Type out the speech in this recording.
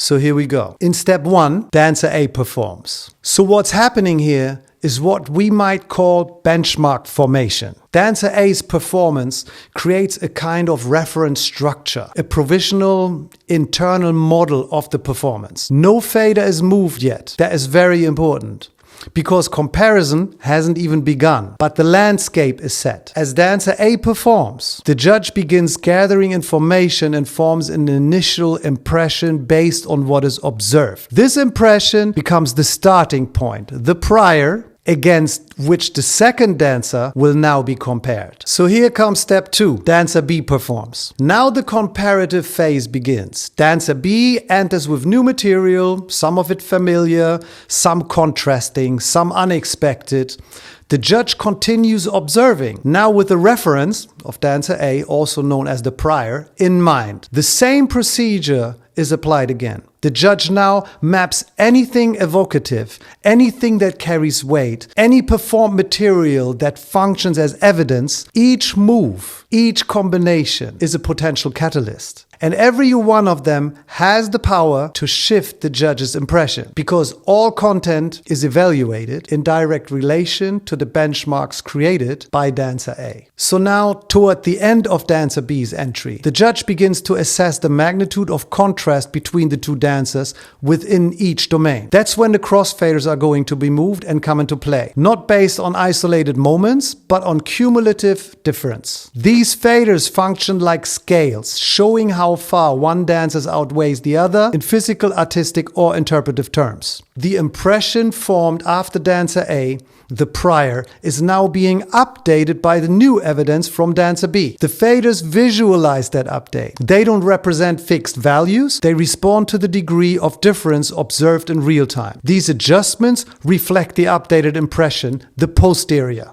So here we go. In step 1, dancer A performs. So what's happening here is what we might call benchmark formation. Dancer A's performance creates a kind of reference structure, a provisional internal model of the performance. No fader is moved yet. That is very important, because comparison hasn't even begun, but the landscape is set. As dancer A performs, the judge begins gathering information and forms an initial impression based on what is observed. This impression becomes the starting point, the prior, against which the second dancer will now be compared. So here comes step 2. Dancer B performs. Now the comparative phase begins. Dancer B enters with new material, some of it familiar, some contrasting, some unexpected. The judge continues observing, now with the reference of dancer A, also known as the prior, in mind. The same procedure is applied again. The judge now maps anything evocative, anything that carries weight, any performed material that functions as evidence. Each move, each combination is a potential catalyst. And every one of them has the power to shift the judge's impression, because all content is evaluated in direct relation to the benchmarks created by dancer A. So now, toward the end of dancer B's entry, the judge begins to assess the magnitude of contrast between the two dancers within each domain. That's when the crossfaders are going to be moved and come into play, not based on isolated moments, but on cumulative difference. These faders function like scales, showing how far one dancer outweighs the other in physical, artistic, or interpretive terms. The impression formed after dancer A, the prior, is now being updated by the new evidence from dancer B. The faders visualize that update. They don't represent fixed values. They respond to the degree of difference observed in real time. These adjustments reflect the updated impression, the posterior.